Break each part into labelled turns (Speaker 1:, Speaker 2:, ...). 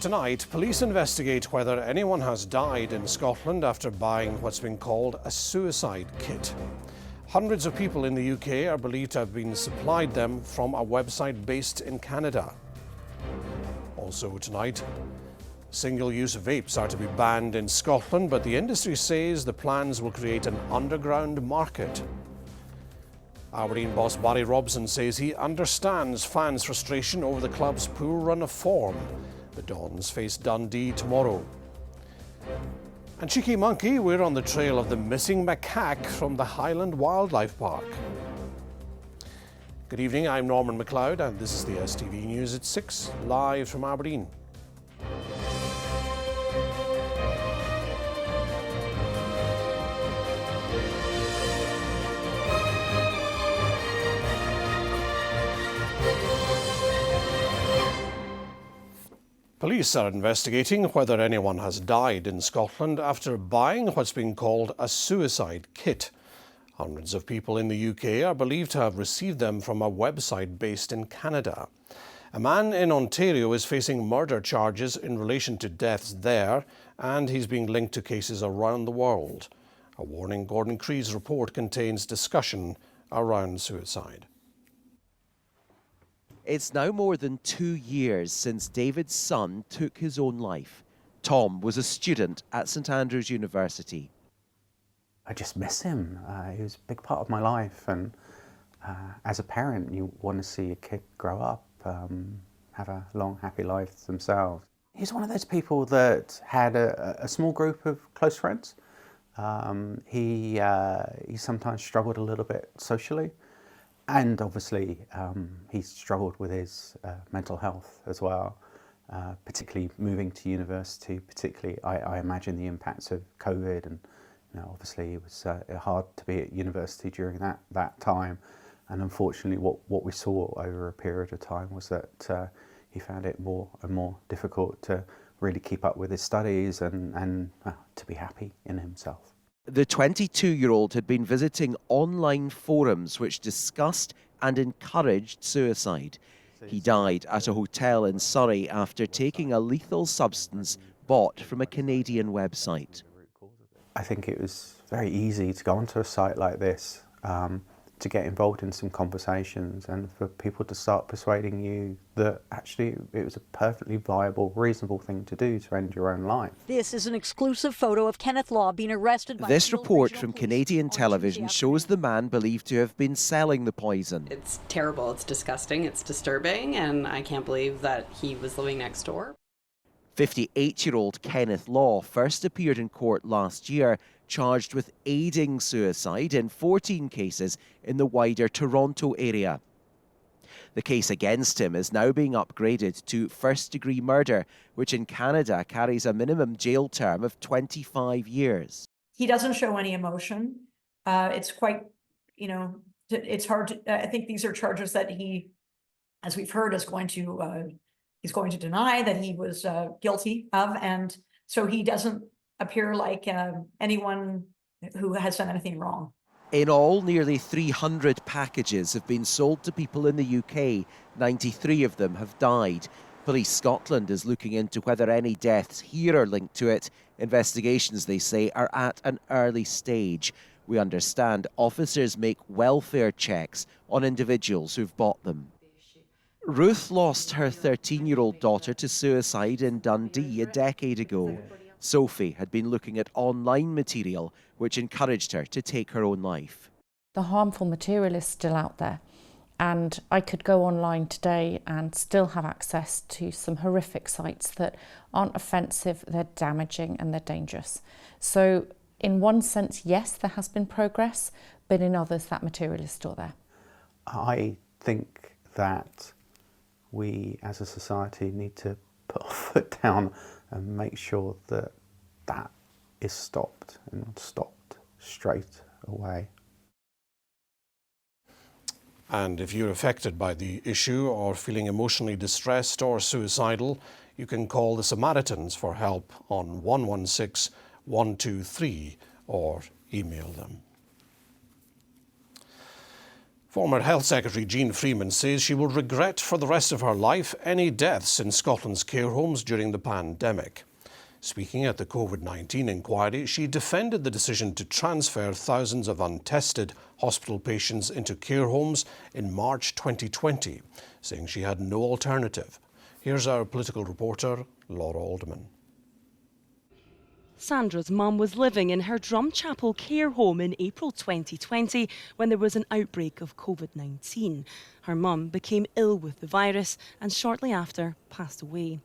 Speaker 1: Tonight, police investigate whether anyone has died in Scotland after buying what's been called a suicide kit. Hundreds of people in the UK are believed to have been supplied them from a website based in Canada. Also tonight, single-use vapes are to be banned in Scotland, but the industry says the plans will create an underground market. Aberdeen boss Barry Robson says he understands fans' frustration over the club's poor run of form. The Dons face Dundee tomorrow. And Cheeky Monkey, we're on the trail of the missing macaque from the Highland Wildlife Park. Good evening, I'm Norman MacLeod and this is the STV News at 6, live from Aberdeen. Police are investigating whether anyone has died in Scotland after buying what's been called a suicide kit. Hundreds of people in the UK are believed to have received them from a website based in Canada. A man in Ontario is facing murder charges in relation to deaths there, and he's being linked to cases around the world. A Warning Gordon Cree's report contains discussion around suicide.
Speaker 2: It's now more than 2 years since David's son took his own life. Tom was a student at St Andrews University.
Speaker 3: I just miss him. He was a big part of my life, and as a parent you want to see a kid grow up, have a long happy life themselves. He's one of those people that had a small group of close friends. He sometimes struggled a little bit socially. And obviously, he struggled with his mental health as well, particularly moving to university, particularly I imagine the impacts of COVID, and obviously it was hard to be at university during that time. And unfortunately what we saw over a period of time was that he found it more and more difficult to really keep up with his studies and to be happy in himself.
Speaker 2: The 22-year-old had been visiting online forums which discussed and encouraged suicide. He died at a hotel in Surrey after taking a lethal substance bought from a Canadian website.
Speaker 3: I think it was very easy to go onto a site like this, to get involved in some conversations and for people to start persuading you that actually it was a perfectly viable, reasonable thing to do to end your own life.
Speaker 4: This is an exclusive photo of Kenneth Law being arrested by...
Speaker 2: This report from Canadian television shows the man believed to have been selling the poison.
Speaker 5: It's terrible, it's disgusting, it's disturbing, and I can't believe that he was living next door.
Speaker 2: 58-year-old Kenneth Law first appeared in court last year, charged with aiding suicide in 14 cases in the wider Toronto area. The case against him is now being upgraded to first-degree murder, which in Canada carries a minimum jail term of 25 years.
Speaker 6: He doesn't show any emotion. It's quite, it's hard to, I think these are charges that he, as we've heard, is going to, he's going to deny that he was guilty of, and so he doesn't appear like anyone who has done anything wrong.
Speaker 2: In all, nearly 300 packages have been sold to people in the UK. 93 of them have died. Police Scotland is looking into whether any deaths here are linked to it. Investigations, they say, are at an early stage. We understand officers make welfare checks on individuals who've bought them. Ruth lost her 13-year-old daughter to suicide in Dundee a decade ago. Sophie had been looking at online material which encouraged her to take her own life.
Speaker 7: The harmful material is still out there, and I could go online today and still have access to some horrific sites that aren't offensive, they're damaging and they're dangerous. So in one sense, yes, there has been progress, but in others that material is still there.
Speaker 3: I think that we as a society need to put our foot down and make sure that that is stopped, and stopped straight away.
Speaker 1: And if you're affected by the issue or feeling emotionally distressed or suicidal, you can call the Samaritans for help on 116 123 or email them. Former Health Secretary Jean Freeman says she will regret for the rest of her life any deaths in Scotland's care homes during the pandemic. Speaking at the COVID-19 inquiry, she defended the decision to transfer thousands of untested hospital patients into care homes in March 2020, saying she had no alternative. Here's our political reporter, Laura Alderman.
Speaker 8: Sandra's mum was living in her Drumchapel care home in April 2020 when there was an outbreak of COVID-19. Her mum became ill with the virus and shortly after passed away.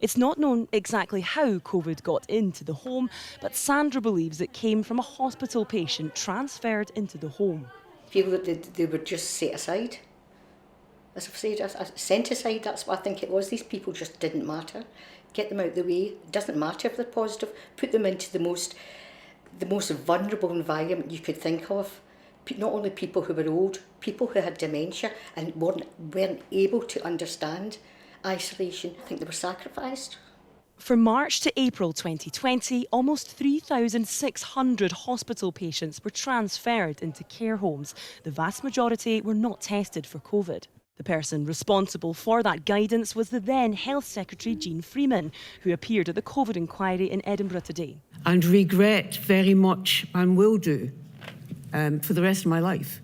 Speaker 8: It's not known exactly how COVID got into the home, but Sandra believes it came from a hospital patient transferred into the home.
Speaker 9: Feel that they were just set aside. As I've said, sent aside, that's what I think it was. These people just didn't matter. Get them out of the way. It doesn't matter if they're positive. Put them into the most vulnerable environment you could think of. Not only people who were old, people who had dementia and weren't able to understand isolation. I think they were sacrificed.
Speaker 8: From March to April 2020, almost 3,600 hospital patients were transferred into care homes. The vast majority were not tested for COVID. The person responsible for that guidance was the then Health Secretary Jean Freeman, who appeared at the COVID inquiry in Edinburgh today.
Speaker 10: And regret very much, and will do, for the rest of my life,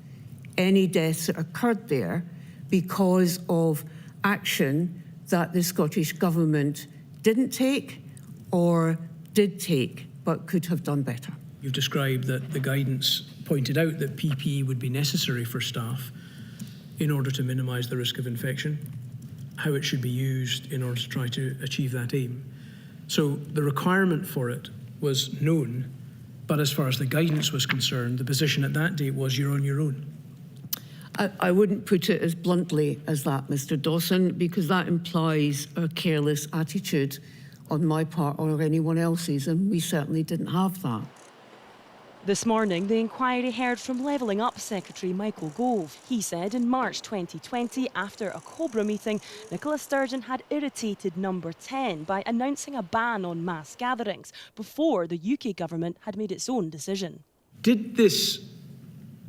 Speaker 10: any deaths that occurred there because of action that the Scottish Government didn't take or did take but could have done better.
Speaker 11: You've described that the guidance pointed out that PPE would be necessary for staff in order to minimise the risk of infection, how it should be used in order to try to achieve that aim. So the requirement for it was known, but as far as the guidance was concerned, the position at that date was you're on your own.
Speaker 10: I wouldn't put it as bluntly as that, Mr. Dawson, because that implies a careless attitude on my part or anyone else's, and we certainly didn't have that.
Speaker 8: This morning, the inquiry heard from Levelling Up Secretary Michael Gove. He said in March 2020, after a COBRA meeting, Nicola Sturgeon had irritated Number 10 by announcing a ban on mass gatherings before the UK government had made its own decision.
Speaker 11: Did this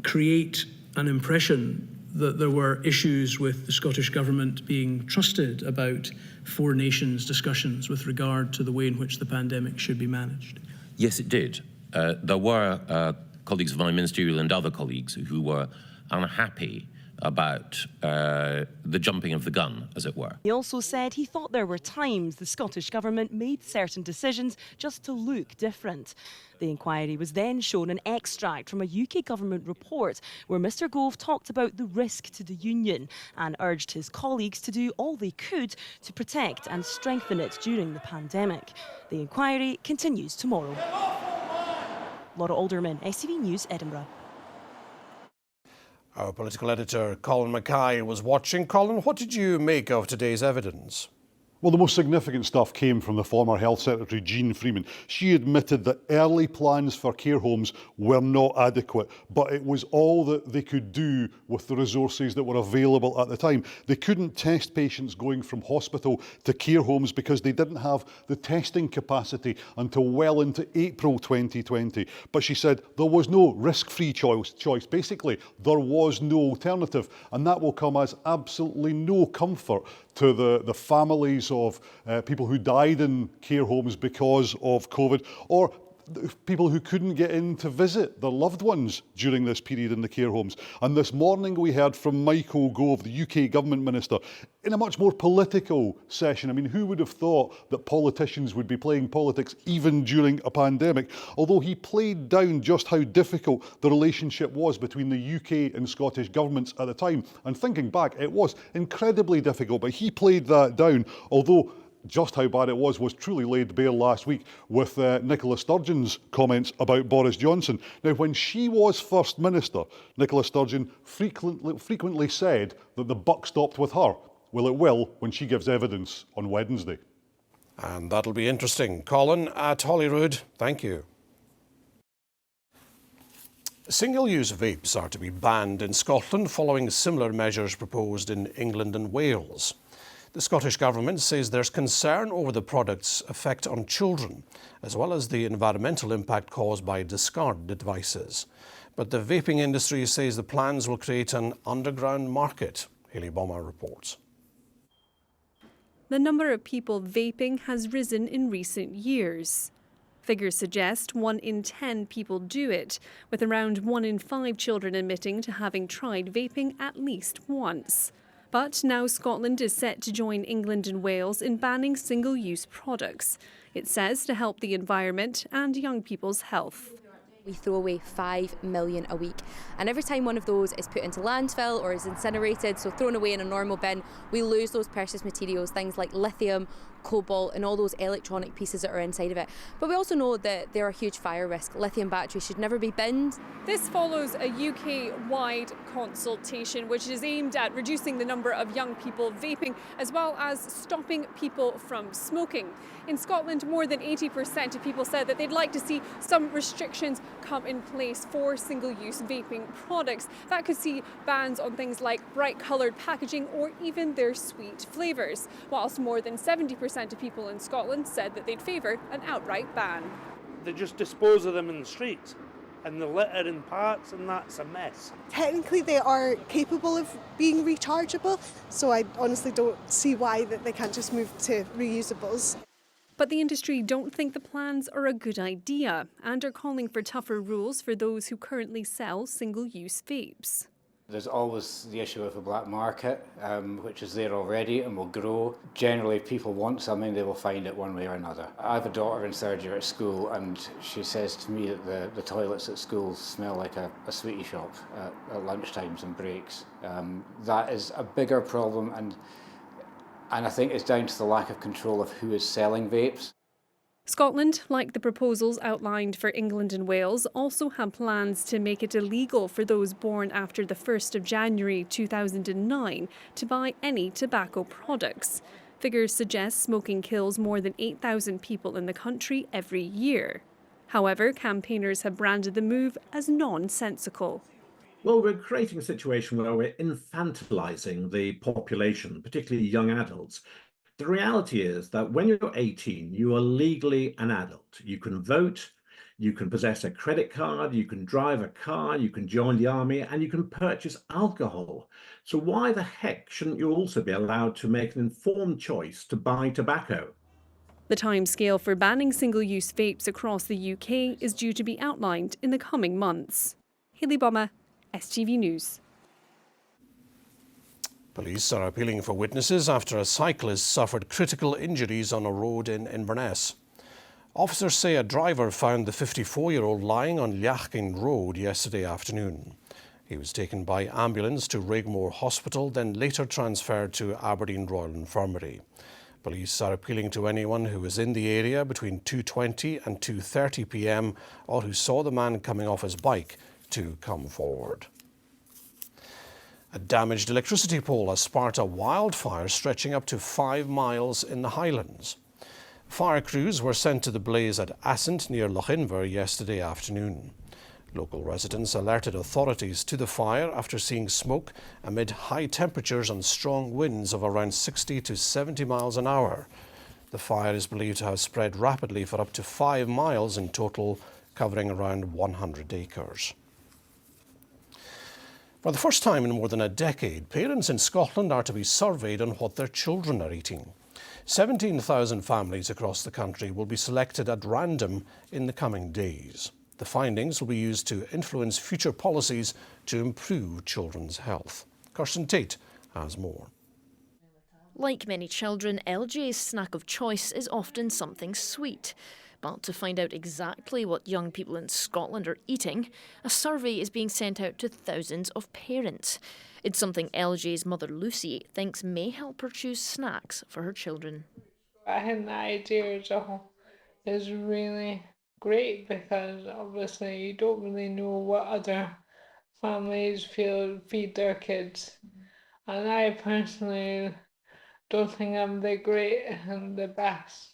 Speaker 11: create an impression that there were issues with the Scottish Government being trusted about Four Nations discussions with regard to the way in which the pandemic should be managed?
Speaker 12: Yes, it did. There were colleagues of my ministerial and other colleagues who were unhappy about the jumping of the gun, as it were.
Speaker 8: He also said he thought there were times the Scottish Government made certain decisions just to look different. The inquiry was then shown an extract from a UK government report where Mr Gove talked about the risk to the union and urged his colleagues to do all they could to protect and strengthen it during the pandemic. The inquiry continues tomorrow. Laura Alderman, STV News, Edinburgh.
Speaker 1: Our political editor, Colin Mackay, was watching. Colin, what did you make of today's evidence?
Speaker 13: Well, the most significant stuff came from the former Health Secretary Jean Freeman. She admitted that early plans for care homes were not adequate, but it was all that they could do with the resources that were available at the time. They couldn't test patients going from hospital to care homes because they didn't have the testing capacity until well into April 2020. But she said there was no risk-free choice. Basically, there was no alternative, and that will come as absolutely no comfort to the families of people who died in care homes because of COVID, or people who couldn't get in to visit their loved ones during this period in the care homes. And this morning we heard from Michael Gove, the UK Government Minister, in a much more political session. I mean, who would have thought that politicians would be playing politics even during a pandemic? Although he played down just how difficult the relationship was between the UK and Scottish governments at the time. And thinking back, it was incredibly difficult, but he played that down, although just how bad it was truly laid bare last week with Nicola Sturgeon's comments about Boris Johnson. Now, when she was First Minister, Nicola Sturgeon frequently said that the buck stopped with her. Well, it will when she gives evidence on Wednesday.
Speaker 1: And that'll be interesting. Colin at Holyrood, thank you. Single-use vapes are to be banned in Scotland following similar measures proposed in England and Wales. The Scottish Government says there's concern over the product's effect on children, as well as the environmental impact caused by discarded devices. But the vaping industry says the plans will create an underground market. Hayley Bomber reports.
Speaker 14: The number of people vaping has risen in recent years. Figures suggest 1 in 10 people do it, with around 1 in 5 children admitting to having tried vaping at least once. But now Scotland is set to join England and Wales in banning single-use products. It says to help the environment and young people's health.
Speaker 15: We throw away 5 million a week, and every time one of those is put into landfill or is incinerated, so thrown away in a normal bin, we lose those precious materials, things like lithium, cobalt and all those electronic pieces that are inside of it. But we also know that there are huge fire risks. Lithium batteries should never be binned.
Speaker 14: This follows a UK-wide consultation which is aimed at reducing the number of young people vaping as well as stopping people from smoking. In Scotland, more than 80% of people said that they'd like to see some restrictions come in place for single-use vaping products. That could see bans on things like bright-coloured packaging or even their sweet flavours, whilst more than 70% of people in Scotland said that they'd favour an outright ban.
Speaker 16: They just dispose of them in the streets and the litter in parks, and that's a mess.
Speaker 17: Technically they are capable of being rechargeable, so I honestly don't see why that they can't just move to reusables.
Speaker 14: But the industry don't think the plans are a good idea and are calling for tougher rules for those who currently sell single-use vapes.
Speaker 18: There's always the issue of a black market, which is there already and will grow. Generally, if people want something, they will find it one way or another. I have a daughter in third year at school, and she says to me that the toilets at school smell like a sweetie shop at lunchtimes and breaks. That is a bigger problem, and I think it's down to the lack of control of who is selling vapes.
Speaker 14: Scotland, like the proposals outlined for England and Wales, also have plans to make it illegal for those born after the 1st of January 2009 to buy any tobacco products. Figures suggest smoking kills more than 8,000 people in the country every year. However, campaigners have branded the move as nonsensical.
Speaker 19: Well, we're creating a situation where we're infantilizing the population, particularly young adults. The reality is that when you're 18, you are legally an adult. You can vote, you can possess a credit card, you can drive a car, you can join the army, and you can purchase alcohol. So why the heck shouldn't you also be allowed to make an informed choice to buy tobacco?
Speaker 14: The timescale for banning single-use vapes across the UK is due to be outlined in the coming months. Hayley Bomber, STV News.
Speaker 1: Police are appealing for witnesses after a cyclist suffered critical injuries on a road in Inverness. Officers say a driver found the 54-year-old lying on Liachkin Road yesterday afternoon. He was taken by ambulance to Regmore Hospital, then later transferred to Aberdeen Royal Infirmary. Police are appealing to anyone who was in the area between 2:20 and 2:30 p.m. or who saw the man coming off his bike to come forward. A damaged electricity pole has sparked a wildfire stretching up to 5 miles in the Highlands. Fire crews were sent to the blaze at Assynt near Lochinver yesterday afternoon. Local residents alerted authorities to the fire after seeing smoke amid high temperatures and strong winds of around 60 to 70 miles an hour. The fire is believed to have spread rapidly for up to 5 miles in total, covering around 100 acres. For the first time in more than a decade, parents in Scotland are to be surveyed on what their children are eating. 17,000 families across the country will be selected at random in the coming days. The findings will be used to influence future policies to improve children's health. Kirsten Tate has more.
Speaker 20: Like many children, LJ's snack of choice is often something sweet. But to find out exactly what young people in Scotland are eating, a survey is being sent out to thousands of parents. It's something LJ's mother Lucy thinks may help her choose snacks for her children.
Speaker 21: I think the idea is really great because obviously you don't really know what other families feed their kids. And I personally don't think I'm the great and the best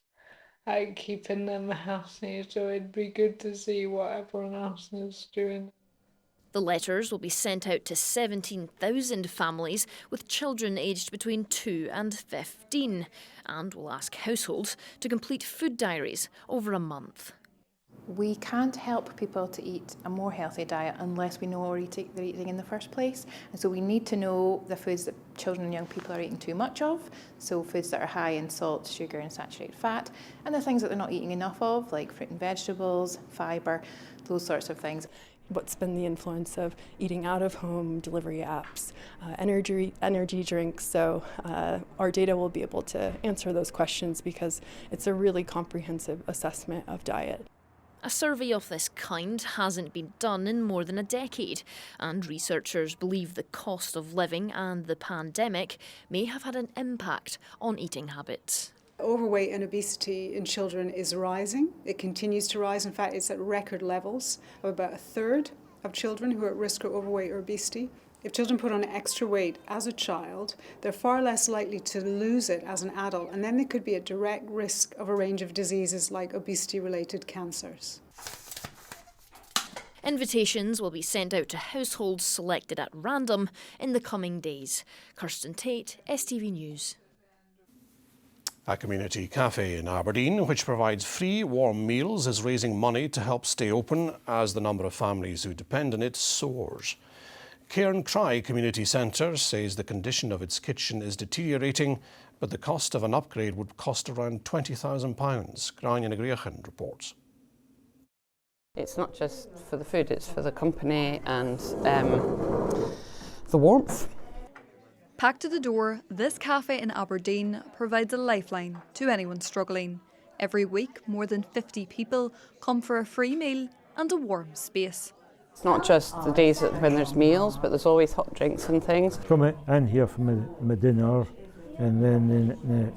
Speaker 21: at keeping them healthy, so it'd be good to see what everyone else is doing.
Speaker 20: The letters will be sent out to 17,000 families with children aged between 2 and 15 and will ask households to complete food diaries over a month.
Speaker 4: We can't help people to eat a more healthy diet unless we know what they're eating in the first place. And so we need to know the foods that children and young people are eating too much of, so foods that are high in salt, sugar and saturated fat, and the things that they're not eating enough of, like fruit and vegetables, fibre, those sorts of things.
Speaker 22: What's been the influence of eating out of home, delivery apps, energy drinks. So our data will be able to answer those questions because it's a really comprehensive assessment of diet.
Speaker 20: A survey of this kind hasn't been done in more than a decade, and researchers believe the cost of living and the pandemic may have had an impact on eating habits.
Speaker 23: Overweight and obesity in children is rising. It continues to rise. In fact, it's at record levels of about a third of children who are at risk of overweight or obesity. If children put on extra weight as a child, they're far less likely to lose it as an adult, and then they could be at direct risk of a range of diseases like obesity-related cancers.
Speaker 20: Invitations will be sent out to households selected at random in the coming days. Kirsten Tate, STV News.
Speaker 1: A community cafe in Aberdeen, which provides free warm meals, is raising money to help stay open as the number of families who depend on it soars. Cairn Cry Community Centre says the condition of its kitchen is deteriorating, but the cost of an upgrade would cost around £20,000. Grainne Griachan reports.
Speaker 24: It's not just for the food, it's for the company and the warmth.
Speaker 25: Packed to the door, this cafe in Aberdeen provides a lifeline to anyone struggling. Every week, more than 50 people come for a free meal and a warm space.
Speaker 24: It's not just the days when there's meals, but there's always hot drinks and things.
Speaker 26: Come in here for my dinner, and then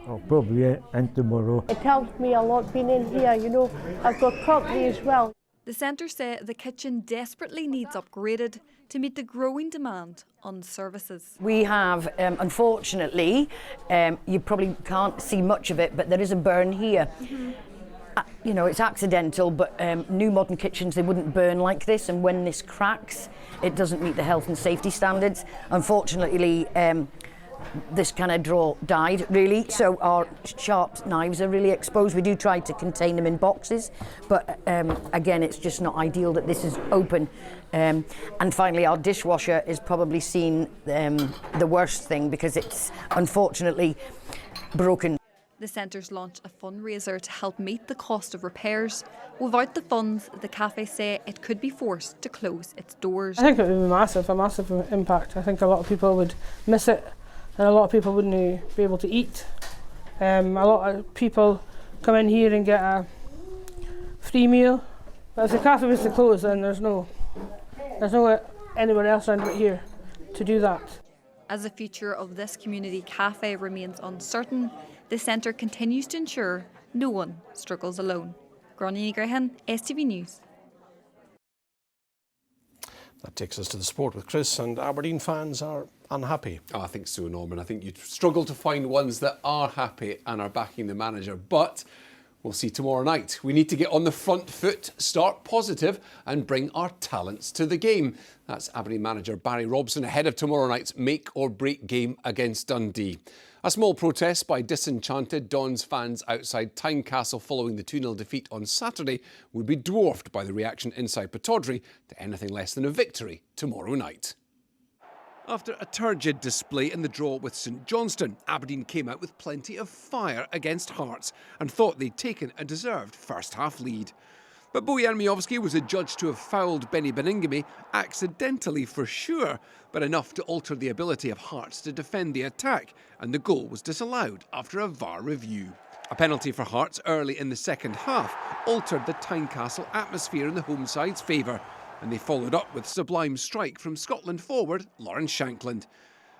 Speaker 26: I'll probably in tomorrow.
Speaker 27: It helps me a lot being in here, you know. I've got company as well.
Speaker 25: The centre say the kitchen desperately needs upgraded to meet the growing demand on services.
Speaker 28: We have, unfortunately, you probably can't see much of it, but there is a burn here. You know, it's accidental, but new modern kitchens, they wouldn't burn like this, and when this cracks, it doesn't meet the health and safety standards. Unfortunately, this kind of drawer died, really, so our sharp knives are really exposed. We do try to contain them in boxes, but again, it's just not ideal that this is open. And finally, our dishwasher is probably seen the worst thing because it's unfortunately broken.
Speaker 25: The centre's launched a fundraiser to help meet the cost of repairs. Without the funds, the cafe say it could be forced to close its doors.
Speaker 29: I think it would be a massive impact. I think a lot of people would miss it, and a lot of people wouldn't be able to eat. A lot of people come in here and get a free meal. But if the cafe was to close, then there's no anywhere else around here to do that.
Speaker 25: As the future of this community cafe remains uncertain, the centre continues to ensure no one struggles alone. Grainne Griachan, STV News.
Speaker 1: That takes us to the sport with Chris, and Aberdeen fans are unhappy.
Speaker 30: Oh, I think so, Norman. I think you struggle to find ones that are happy and are backing the manager, but we'll see tomorrow night. We need to get on the front foot, start positive and bring our talents to the game. That's Aberdeen manager Barry Robson ahead of tomorrow night's make or break game against Dundee. A small protest by disenchanted Dons fans outside Tynecastle following the 2-0 defeat on Saturday would be dwarfed by the reaction inside Pittodrie to anything less than a victory tomorrow night. After a turgid display in the draw with St Johnstone, Aberdeen came out with plenty of fire against Hearts and thought they'd taken a deserved first-half lead. But Bojan Miovski was adjudged to have fouled Benny Beningame, accidentally for sure, but enough to alter the ability of Hearts to defend the attack, and the goal was disallowed after a VAR review. A penalty for Hearts early in the second half altered the Tynecastle atmosphere in the home side's favour, and they followed up with sublime strike from Scotland forward Lawrence Shankland.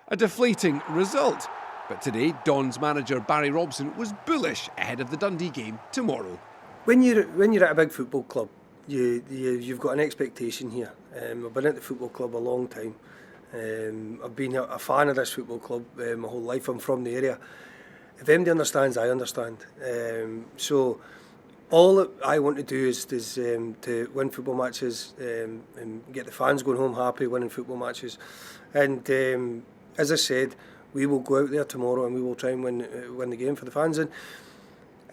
Speaker 30: A deflating result, but today Dons manager Barry Robson was bullish ahead of the Dundee game tomorrow.
Speaker 31: When you're at a big football club, you've got an expectation here. I've been at the football club a long time. I've been a fan of this football club my whole life. I'm from the area. If anybody understands, I understand. So all that I want to do is to win football matches and get the fans going home happy winning football matches. And as I said, we will go out there tomorrow and we will try and win the game for the fans. And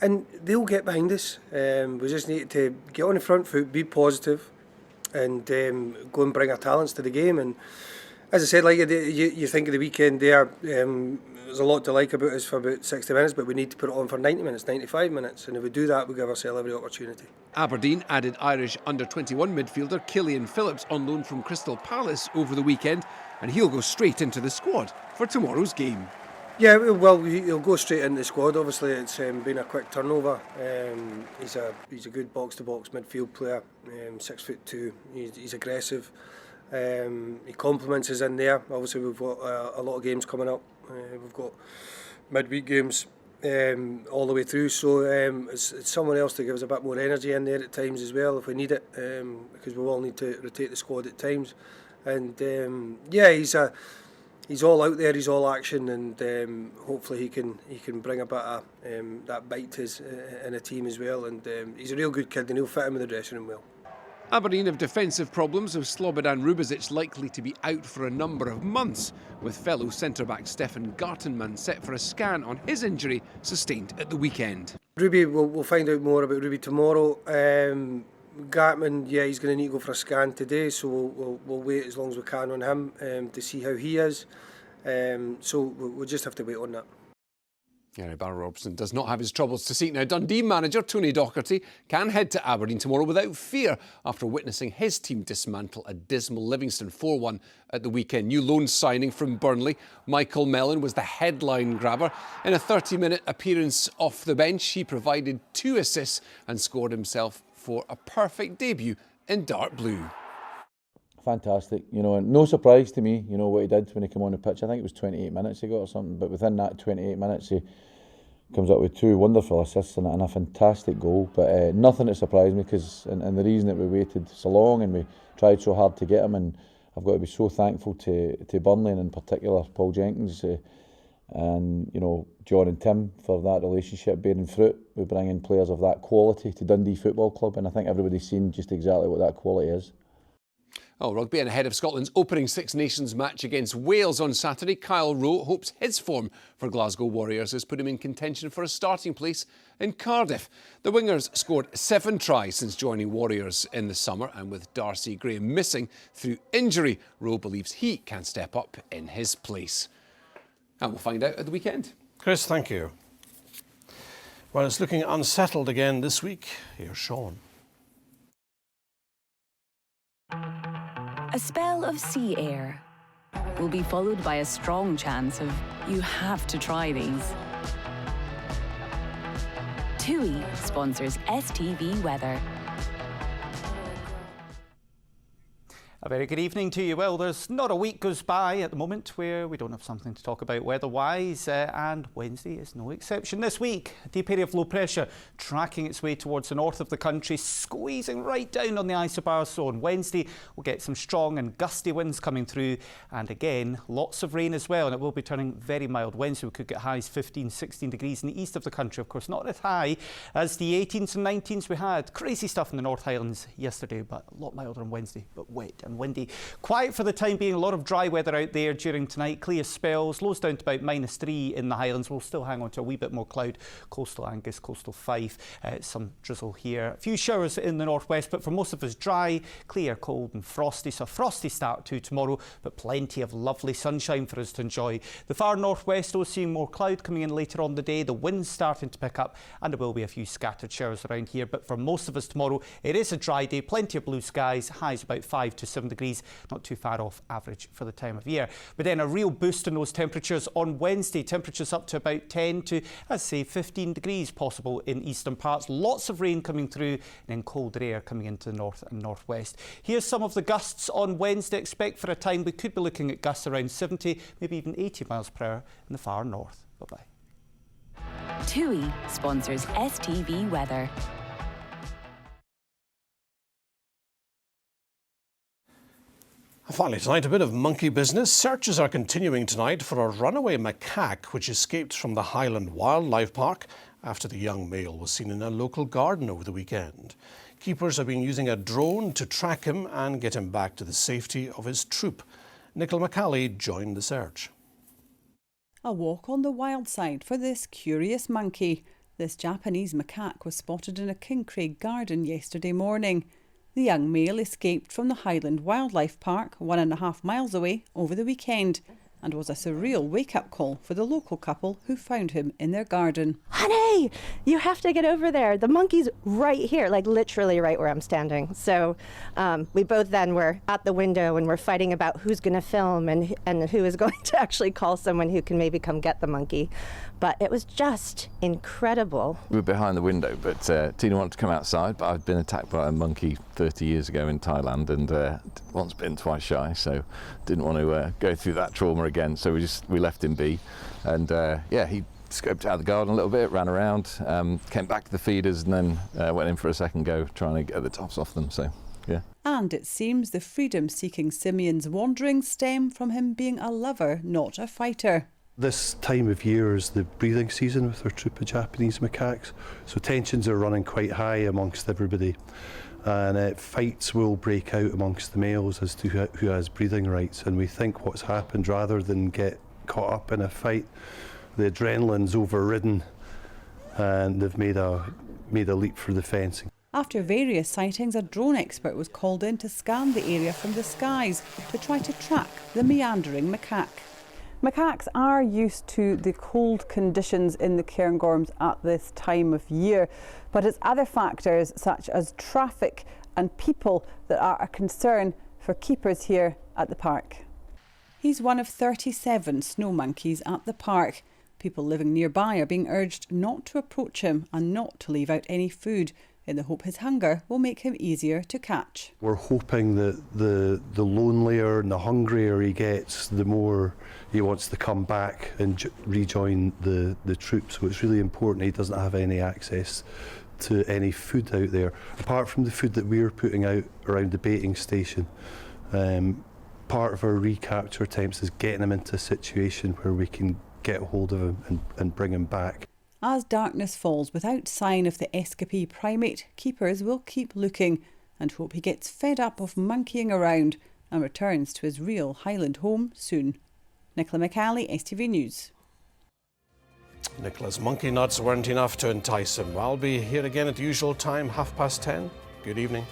Speaker 31: and they'll get behind us. We just need to get on the front foot, be positive, and go and bring our talents to the game. And as I said, like you think of the weekend there, there's a lot to like about us for about 60 minutes, but we need to put it on for 90 minutes, 95 minutes, and if we do that, we give ourselves every opportunity.
Speaker 30: Aberdeen added Irish under-21 midfielder Killian Phillips on loan from Crystal Palace over the weekend, and he'll go straight into the squad for tomorrow's game.
Speaker 31: Yeah, well, he'll go straight into the squad. Obviously, it's been a quick turnover. He's a good box-to-box midfield player, 6'2". He's aggressive. He complements us in there. Obviously, we've got a lot of games coming up. We've got midweek games all the way through, so it's someone else to give us a bit more energy in there at times as well if we need it, because we will need to rotate the squad at times. And yeah, he's all out there, he's all action, and hopefully he can bring a bit of that bite to his in a team as well. And he's a real good kid, and he'll fit him in the dressing room well.
Speaker 30: Aberdeen have defensive problems, with Slobodan Rubezic likely to be out for a number of months, with fellow centre-back Stefan Gartenmann set for a scan on his injury sustained at the weekend.
Speaker 31: Ruby, we'll find out more about Ruby tomorrow. Gartman, yeah, he's going to need to go for a scan today, so we'll wait as long as we can on him to see how he is. So we'll just have to wait on that.
Speaker 30: Gary Barrow-Robertson does not have his troubles to seek. Now, Dundee manager Tony Docherty can head to Aberdeen tomorrow without fear after witnessing his team dismantle a dismal Livingston 4-1 at the weekend. New loan signing from Burnley, Michael Mellon, was the headline grabber. In a 30-minute appearance off the bench, he provided 2 assists and scored himself for a perfect debut in dark blue.
Speaker 2: Fantastic, you know, and no surprise to me, you know, what he did when he came on the pitch. I think it was 28 minutes he got or something, but within that 28 minutes he comes up with 2 wonderful assists and a fantastic goal. But nothing that surprised me, because and the reason that we waited so long and we tried so hard to get him, and I've got to be so thankful to Burnley, and in particular Paul Jenkins and, you know, John and Tim for that relationship bearing fruit. We bring in players of that quality to Dundee Football Club, and I think everybody's seen just exactly what that quality is.
Speaker 30: Oh, rugby, and ahead of Scotland's opening Six Nations match against Wales on Saturday, Kyle Rowe hopes his form for Glasgow Warriors has put him in contention for a starting place in Cardiff. The wingers scored 7 tries since joining Warriors in the summer, and with Darcy Graham missing through injury, Rowe believes he can step up in his place. And we'll find out at the weekend.
Speaker 1: Chris, thank you. Well, it's looking unsettled again this week. Here's Sean.
Speaker 3: A spell of sea air will be followed by a strong chance of you have to try these. TUI sponsors STV Weather.
Speaker 5: A very good evening to you. Well, there's not a week goes by at the moment where we don't have something to talk about weather-wise, and Wednesday is no exception. This week, a deep area of low pressure tracking its way towards the north of the country, squeezing right down on the isobars zone. Wednesday, we'll get some strong and gusty winds coming through, and again, lots of rain as well, and it will be turning very mild. Wednesday, we could get highs 15, 16 degrees in the east of the country. Of course, not as high as the 18s and 19s we had. Crazy stuff in the North Highlands yesterday, but a lot milder on Wednesday, but wet and windy. Quiet for the time being. A lot of dry weather out there during tonight. Clear spells. Lows down to about -3 in the Highlands. We'll still hang on to a wee bit more cloud. Coastal Angus, coastal Fife. Some drizzle here. A few showers in the northwest, but for most of us dry, clear, cold and frosty. So a frosty start to tomorrow, but plenty of lovely sunshine for us to enjoy. The far northwest, though, seeing more cloud coming in later on the day. The wind's starting to pick up, and there will be a few scattered showers around here. But for most of us tomorrow, it is a dry day. Plenty of blue skies. Highs about 5 to 7 degrees. Not too far off average for the time of year. But then a real boost in those temperatures on Wednesday. Temperatures up to about 10 to, I'd say, 15 degrees possible in eastern parts. Lots of rain coming through, and then colder air coming into the north and northwest. Here's some of the gusts on Wednesday. Expect for a time we could be looking at gusts around 70, maybe even 80 miles per hour in the far north. Bye-bye.
Speaker 3: TUI sponsors STV Weather.
Speaker 1: Finally tonight, a bit of monkey business. Searches are continuing tonight for a runaway macaque which escaped from the Highland Wildlife Park after the young male was seen in a local garden over the weekend. Keepers have been using a drone to track him and get him back to the safety of his troop. Nicola McCally joined the search.
Speaker 6: A walk on the wild side for this curious monkey. This Japanese macaque was spotted in a Kincraig garden yesterday morning. The young male escaped from the Highland Wildlife Park 1.5 miles away over the weekend and was a surreal wake-up call for the local couple who found him in their garden.
Speaker 7: Honey, you have to get over there. The monkey's right here, like literally right where I'm standing. So we both then were at the window and we're fighting about who's going to film and who is going to actually call someone who can maybe come get the monkey. But it was just incredible.
Speaker 8: We were behind the window, but Tina wanted to come outside, but I'd been attacked by a monkey 30 years ago in Thailand and once bitten, twice shy, so didn't want to go through that trauma again, so we left him be. And yeah, he scoped out the garden a little bit, ran around, came back to the feeders and then went in for a second go trying to get the tops off them, so yeah.
Speaker 6: And it seems the freedom-seeking Simeon's wanderings stem from him being a lover, not a fighter.
Speaker 9: This time of year is the breeding season with our troop of Japanese macaques, so tensions are running quite high amongst everybody, and fights will break out amongst the males as to who has breeding rights. And we think what's happened, rather than get caught up in a fight, the adrenaline's overridden and they've made a leap for the fencing.
Speaker 6: After various sightings, a drone expert was called in to scan the area from the skies to try to track the meandering macaque.
Speaker 10: Macaques are used to the cold conditions in the Cairngorms at this time of year, but it's other factors such as traffic and people that are a concern for keepers here at the park.
Speaker 6: He's one of 37 snow monkeys at the park. People living nearby are being urged not to approach him and not to leave out any food, in the hope his hunger will make him easier to catch.
Speaker 9: We're hoping that the lonelier and the hungrier he gets, the more he wants to come back and rejoin the troop. So it's really important he doesn't have any access to any food out there, apart from the food that we're putting out around the baiting station. Part of our recapture attempts is getting him into a situation where we can get hold of him and bring him back.
Speaker 6: As darkness falls without sign of the escapee primate, keepers will keep looking and hope he gets fed up of monkeying around and returns to his real Highland home soon. Nicola McCally, STV News.
Speaker 1: Nicola's monkey nuts weren't enough to entice him. I'll be here again at the usual time, 10:30. Good evening.